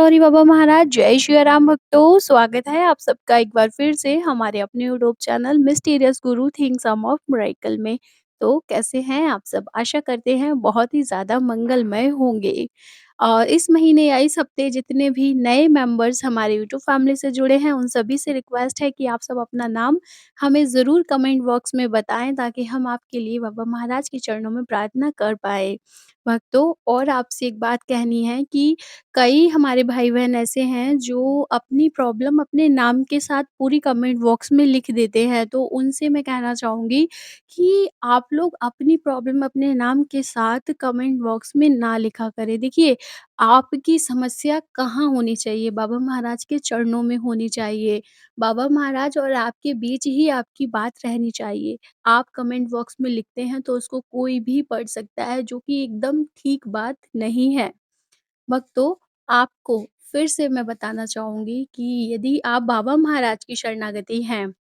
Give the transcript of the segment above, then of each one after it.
गौरी बाबा महाराज, जय श्री राम भक्तों। स्वागत है आप सबका एक बार फिर से हमारे अपने YouTube channel mysterious Guru things of miracle में। तो कैसे हैं आप सब? आशा करते हैं बहुत ही ज़्यादा मंगलमय होंगे। और इस महीने या इस हफ्ते जितने भी नए मेंबर्स हमारे यूट्यूब फैमिली से जुड़े हैं, उन सभी से रिक्वेस्ट है कि आप सब अपना नाम हमें ज़रूर कमेंट बॉक्स में बताएँ, ताकि हम आपके लिए बाबा महाराज के चरणों में प्रार्थना कर पाएँ। भक्तों, और आपसे एक बात कहनी है कि कई हमारे भाई-बहन ऐसे हैं जो अपनी प्रॉब्लम अपने नाम के साथ पूरी कमेंट बॉक्स में लिख देते हैं। तो उनसे मैं कहना चाहूँगी कि आप लोग अपनी प्रॉब्लम अपने नाम के साथ कमेंट बॉक्स में ना लिखा करें। देखिए, आपकी समस्या कहाँ होनी चाहिए? बाबा महाराज के चरणों में होनी चाहिए। बाबा महाराज और आपके बीच ही आपकी बात रहनी चाहिए। आप कमेंट बॉक्स में लिखते हैं तो उसको कोई भी पढ़ सकता है, जो कि एकदम ठीक बात नहीं है। भक्तों, आपको फिर से मैं बताना चाहूँगी कि यदि आप बाबा महाराज की शरणागति हैं,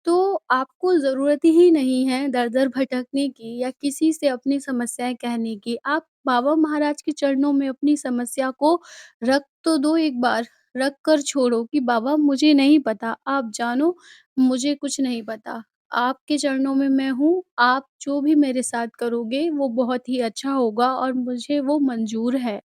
तो आपको ज़रूरत ही नहीं है दर-दर भटकने की या किसी से अपनी समस्याएँ कहने की। आप बाबा महाराज के चरणों में अपनी समस्या को रख तो दो एक बार, रख कर छोड़ो कि बाबा मुझे नहीं पता, आप जानो, मुझे कुछ नहीं पता। आपके चरणों में मैं हूँ, आप जो भी मेरे साथ करोगे वो बहुत ही अच्छा होगा और मुझे वो मंज़ूर है।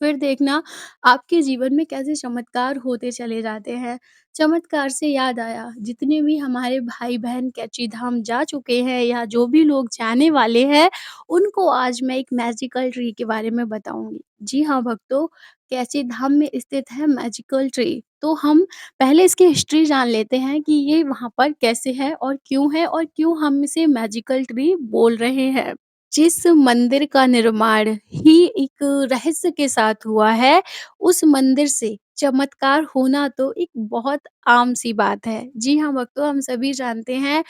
फिर देखना आपके जीवन में कैसे चमत्कार होते चले जाते हैं। चमत्कार से याद आया, जितने भी हमारे भाई-बहन कैची धाम जा चुके हैं या जो भी लोग जाने वाले हैं, उनको आज मैं एक मैजिकल ट्री के बारे में बताऊँगी। जी हाँ भक्तों, कैची धाम में स्थित है मैजिकल ट्री। तो हम पहले इसकी हिस्ट्री जान लेते हैं कि ये वहाँ पर कैसे है और क्यों हम इसे मैजिकल ट्री बोल रहे हैं। जिस मंदिर का निर्माण ही एक रहस्य के साथ हुआ है, उस मंदिर से चमत्कार होना तो एक बहुत आम-सी बात है। जी हाँ, भक्तों, हम सभी जानते हैं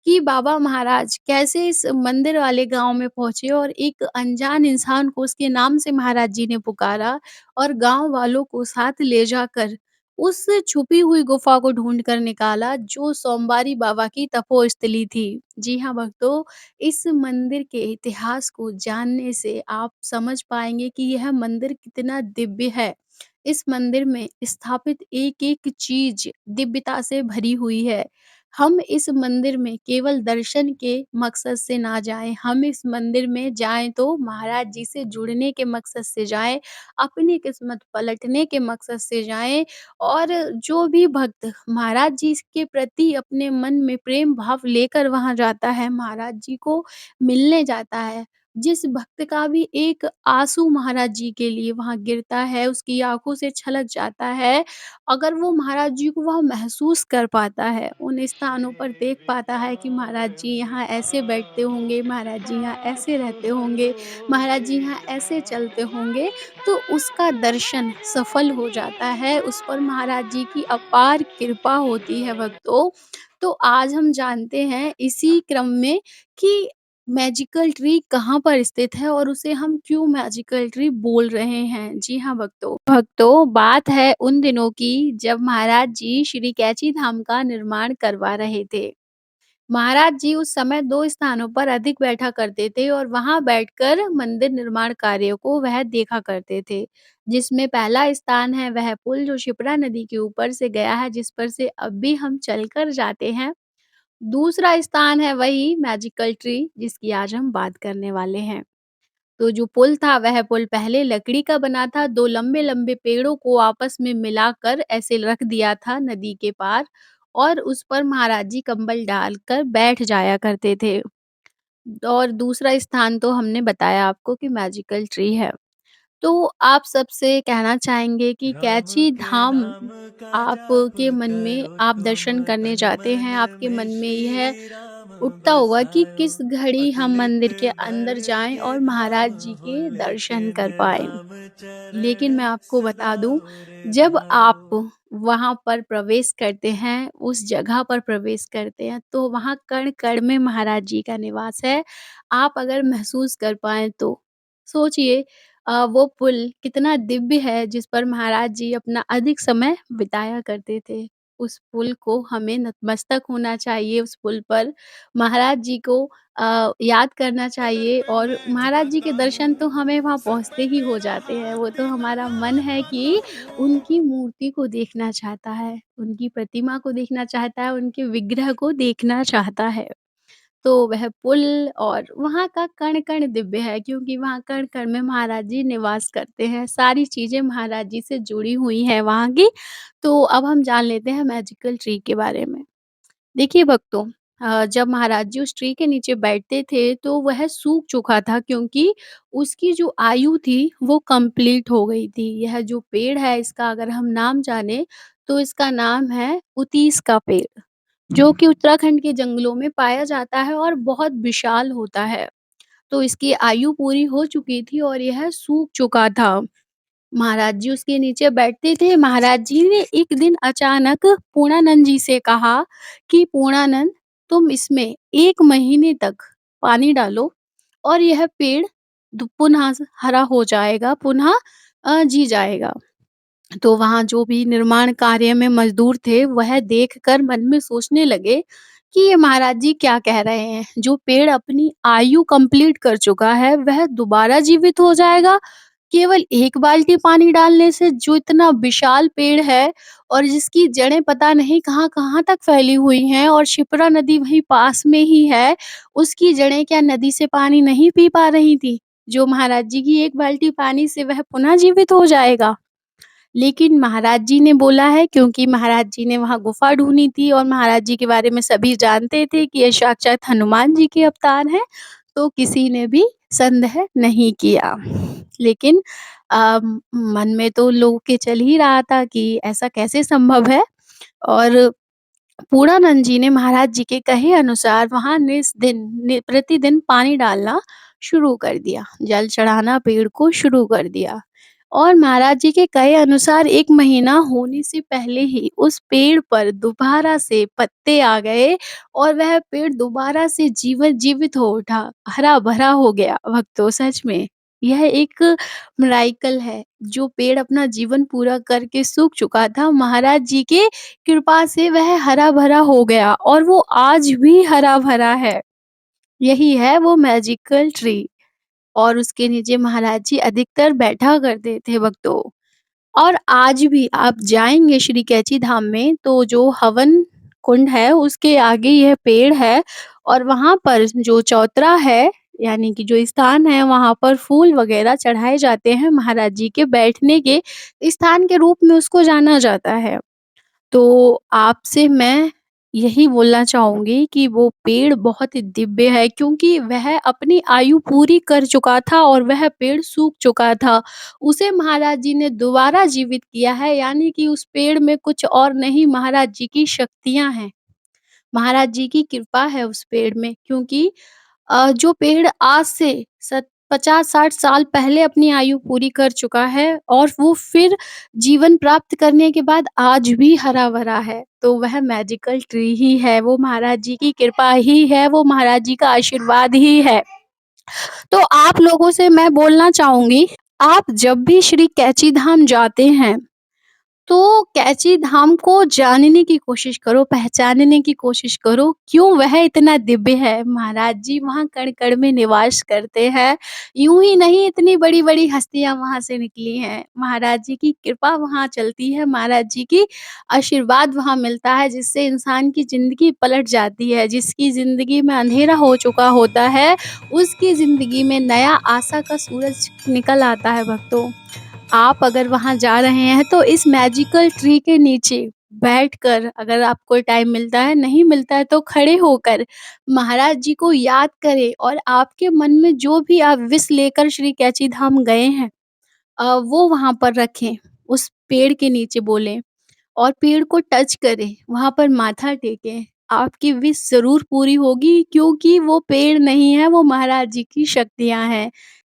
कि बाबा महाराज कैसे इस मंदिर वाले गाँव में पहुँचे और एक अनजान इंसान को उसके नाम से महाराज जी ने पुकारा और गाँव वालों को साथ ले जाकर उस छुपी हुई गुफ़ा को ढूँढ कर निकाला, जो सोमवारी बाबा की तपोस्थली थी। जी हाँ, भक्तों, इस मंदिर के इतिहास को जानने से आप समझ पाएँगे कि यह मंदिर कितना दिव्य है। इस मंदिर में स्थापित एक-एक चीज़ दिव्यता से भरी हुई है। हम इस मंदिर में केवल दर्शन के मकसद से ना जाएँ, हम इस मंदिर में जाएँ तो महाराज जी से जुड़ने के मकसद से जाएँ, अपनी किस्मत पलटने के मकसद से जाएँ। और जो भी भक्त महाराज जी के प्रति अपने मन में प्रेम भाव लेकर वहाँ जाता है, महाराज जी को मिलने जाता है, जिस भक्त का भी एक आँसू महाराज जी के लिए वहाँ गिरता है, उसकी आँखों से छलक जाता है, अगर वो महाराज जी को वहाँ महसूस कर पाता है, उन स्थानों पर देख पाता है कि महाराज जी यहाँ ऐसे बैठते होंगे, महाराज जी यहाँ ऐसे रहते होंगे, महाराज जी यहाँ ऐसे चलते होंगे, तो उसका दर्शन सफल हो जाता है, उस पर महाराज जी की अपार कृपा होती है भक्तों। तो आज हम जानते हैं इसी क्रम में कि मैजिकल ट्री कहाँ पर स्थित है और उसे हम क्यों मैजिकल ट्री बोल रहे हैं। जी हाँ भक्तों, बात है उन दिनों की जब महाराज जी श्री कैची धाम का निर्माण करवा रहे थे। महाराज जी उस समय 2 स्थानों पर अधिक बैठा करते थे और वहाँ बैठकर मंदिर निर्माण कार्यों को वह देखा करते थे। जिसमें पहला स्थान है वह पुल जो क्षिप्रा नदी के ऊपर से गया है, जिस पर से अब भी हम चलकर जाते हैं। दूसरा स्थान है वही मैजिकल ट्री जिसकी आज हम बात करने वाले हैं। तो जो पुल था वह पुल पहले लकड़ी का बना था, 2 लंबे-लंबे पेड़ों को आपस में मिलाकर ऐसे रख दिया था नदी के पार और उस पर महाराज जी कंबल डालकर बैठ जाया करते थे। और दूसरा स्थान तो हमने बताया आपको कि मैजिकल ट्री है। तो आप सबसे कहना चाहेंगे कि राम कैची के धाम नाम का जाप आपके मन में करो आप दर्शन तुम करने तन जाते मन हैं, आपके मन में में यह श्री राम उठता होगा कि बसायो किस घड़ी हम अतुलित मंदिर के बल अंदर जाएँ के और महाराज धाम जी के होए दर्शन कर तिन्ह पाएँ। धाम लेकिन चरण मैं आपको बता सदा दूँ, और जब भायो। आप वहाँ पर प्रवेश करते हैं, उस जगह पर प्रवेश करते हैं, तो वहाँ कण-कण में महाराज जी का निवास है। आप अगर महसूस कर पाएँ तो। सोचिए, वो पुल कितना दिव्य है जिस पर महाराज जी अपना अधिक समय बिताया करते थे। उस पुल को हमें नतमस्तक होना चाहिए उस पुल पर। महाराज जी को याद करना चाहिए और महाराज जी के दर्शन तो हमें वहाँ पहुँचते ही हो जाते हैं। वो तो हमारा मन है कि उनकी मूर्ति को देखना चाहता है, उनकी प्रतिमा को देखना चाहता है, उनके विग्रह को देखना चाहता है। तो वह पुल और वहाँ का कण-कण दिव्य है क्योंकि वहाँ कण-कण में महाराज जी निवास करते हैं। सारी चीज़ें महाराज जी से जुड़ी हुई हैं वहाँ की। तो अब हम जान लेते हैं मैजिकल ट्री के बारे में। देखिए भक्तों, जब महाराज जी उस ट्री के नीचे बैठते थे तो वह सूख चुका था क्योंकि उसकी जो आयु थी वो कंप्लीट हो गई थी। यह जो पेड़ है इसका अगर हम नाम जाने तो इसका नाम है उतीस का पेड़। जो कि उत्तराखंड के जंगलों में पाया जाता है और बहुत विशाल होता है। तो इसकी आयु पूरी हो चुकी थी और यह सूख चुका था। महाराज जी उसके नीचे बैठते थे। महाराज जी ने एक दिन अचानक पूर्णानंद जी से कहा कि पूर्णानंद, तुम इसमें 1 महीने तक पानी डालो और यह पेड़ पुनः हरा हो जाएगा, पुनः जी जाएगा। तो वहाँ जो भी निर्माण कार्य में मज़दूर थे, वह देखकर मन में सोचने लगे कि ये महाराज जी क्या कह रहे हैं? जो पेड़ अपनी आयु कंप्लीट कर चुका है, वह दोबारा जीवित हो जाएगा, केवल 1 बाल्टी पानी डालने से? जो इतना विशाल पेड़ है और जिसकी जड़ें पता नहीं कहाँ-कहाँ तक फैली हुई हैं और क्षिप्रा नदी वहीं पास में ही है, उसकी जड़ें क्या नदी से पानी नहीं पी पा रही थी? जो महाराज जी की 1 बाल्टी पानी से वह पुनः जीवित हो जाएगा? लेकिन महाराज जी ने बोला है क्योंकि महाराज जी ने वहाँ गुफ़ा ढूँढी थी और महाराज जी के बारे में सभी जानते थे कि ये साक्षात हनुमान जी के अवतार हैं, तो किसी ने भी संदेह नहीं किया। लेकिन मन में तो लोगों के चल ही रहा था कि ऐसा कैसे संभव है? और पूर्णानंद जी ने महाराज जी के कहे अनुसार वहाँ प्रतिदिन पानी डालना शुरू कर दिया, जल चढ़ाना पेड़ को शुरू कर दिया। और महाराज जी के कहे अनुसार 1 महीना होने से पहले ही उस पेड़ पर दोबारा से पत्ते आ गए और वह पेड़ दोबारा से जीवित हो उठा, हरा-भरा हो गया। भक्तों, सच में यह एक मिरेकल है। जो पेड़ अपना जीवन पूरा करके सूख चुका था, महाराज जी के कृपा से वह हरा-भरा हो गया और वो आज भी हरा-भरा है। यही है वो मैजिकल ट्री और उसके नीचे महाराज जी अधिकतर बैठा करते थे भक्तों। और आज भी आप जाएँगे श्री कैची धाम में तो जो हवन कुंड है उसके आगे यह पेड़ है और वहाँ पर जो चौतरा है, यानी कि जो स्थान है वहाँ पर फूल वग़ैरह चढ़ाए जाते हैं महाराज जी के बैठने के स्थान के रूप में उसको जाना जाता है। तो आपसे मैं यही बोलना चाहूँगी कि वो पेड़ बहुत ही दिव्य है क्योंकि वह अपनी आयु पूरी कर चुका था और वह पेड़ सूख चुका था। उसे महाराज जी ने दोबारा जीवित किया है, यानी कि उस पेड़ में कुछ और नहीं, महाराज जी की शक्तियाँ हैं। महाराज जी की कृपा है उस पेड़ में क्योंकि जो पेड़ आज से सत 50-60 साल पहले अपनी आयु पूरी कर चुका है और वो फिर जीवन प्राप्त करने के बाद आज भी हरा-भरा है। तो वह मैजिकल ट्री ही है, वो महाराज जी की कृपा ही है, वो महाराज जी का आशीर्वाद ही है। तो आप लोगों से मैं बोलना चाहूँगी, आप जब भी श्री कैची धाम जाते हैं तो कैची धाम को जानने की कोशिश करो, पहचानने की कोशिश करो, क्यों वह इतना दिव्य है। महाराज जी वहाँ कण-कण में निवास करते हैं। यूँ ही नहीं, इतनी बड़ी-बड़ी हस्तियाँ वहाँ से निकली हैं। महाराज जी की कृपा वहाँ चलती है, महाराज जी की आशीर्वाद वहाँ मिलता है जिससे इंसान की ज़िंदगी पलट जाती है। जिसकी ज़िंदगी में अंधेरा हो चुका होता है, उसकी ज़िंदगी में नया आशा का सूरज निकल आता है भक्तों। आप अगर वहाँ जा रहे हैं तो इस मैजिकल ट्री के नीचे बैठकर, अगर आपको टाइम मिलता है, नहीं मिलता है तो खड़े होकर महाराज जी को याद करें और आपके मन में जो भी आप विश लेकर श्री कैची धाम गए हैं वो वहाँ पर रखें। उस पेड़ के नीचे बोलें और पेड़ को टच करें, वहाँ पर माथा टेकें। आपकी विश ज़रूर पूरी होगी क्योंकि वो पेड़ नहीं है, वो महाराज जी की शक्तियाँ हैं।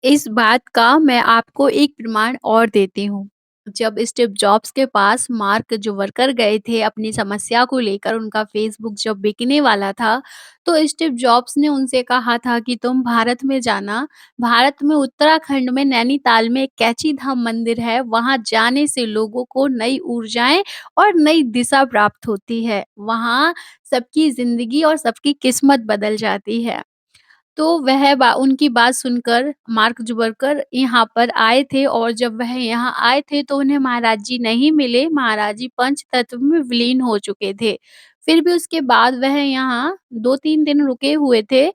इस बात का मैं आपको एक प्रमाण और देती हूँ। जब स्टीव जॉब्स के पास मार्क जुकरबर्ग गए थे अपनी समस्या को लेकर, उनका फेसबुक जब बिकने वाला था, तो स्टीव जॉब्स ने उनसे कहा था कि तुम भारत में जाना। भारत में उत्तराखंड में नैनीताल में एक कैची धाम मंदिर है, वहाँ जाने से लोगों को नई ऊर्जाएँ और नई दिशा प्राप्त होती है। वहाँ सबकी ज़िंदगी और सबकी किस्मत बदल जाती है। तो वह बा उनकी बात सुनकर मार्क जुकरबर्ग यहाँ पर आए थे, और जब वह यहाँ आए थे तो उन्हें महाराज जी नहीं मिले, महाराज जी पंचतत्व में विलीन हो चुके थे। फिर भी उसके बाद वह यहाँ 2-3 दिन रुके हुए थे।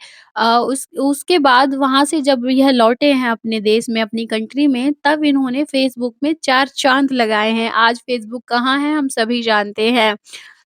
उसके बाद वहाँ से जब यह लौटे हैं अपने देश में, अपनी कंट्री में, तब इन्होंने फ़ेसबुक में 4 चाँद लगाए हैं। आज फ़ेसबुक कहाँ है हम सभी जानते हैं।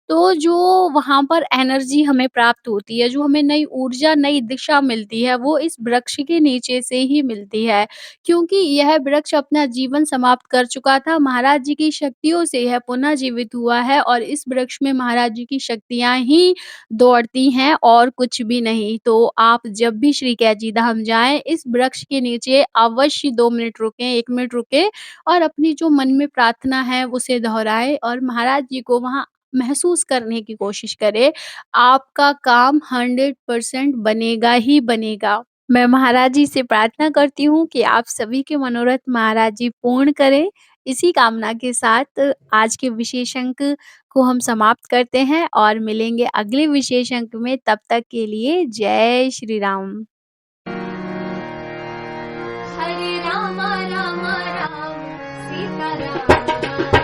तो जो वहाँ पर एनर्जी हमें प्राप्त होती है, जो हमें नई ऊर्जा, नई दिशा मिलती है, वो इस वृक्ष के नीचे से ही मिलती है। क्योंकि यह वृक्ष अपना जीवन समाप्त कर चुका था, महाराज जी की शक्तियों से यह पुनः जीवित हुआ है, और इस वृक्ष में महाराज जी की शक्तियाँ ही दौड़ती हैं और कुछ भी नहीं। तो आप जब भी श्री कैची धाम जाएँ, इस वृक्ष के नीचे अवश्य 2 मिनट रुकें, 1 मिनट रुकें, और अपनी जो मन में प्रार्थना है उसे दोहराएँ और महाराज जी को वहाँ महसूस करने की कोशिश करें। आपका काम 100% बनेगा ही बनेगा। मैं महाराज जी से प्रार्थना करती हूँ कि आप सभी के मनोरथ महाराज जी पूर्ण करें। इसी कामना के साथ आज के विशेष अंक को हम समाप्त करते हैं और मिलेंगे अगले विशेष अंक में। तब तक के लिए जय श्री राम। हरे राम राम राम सीता राम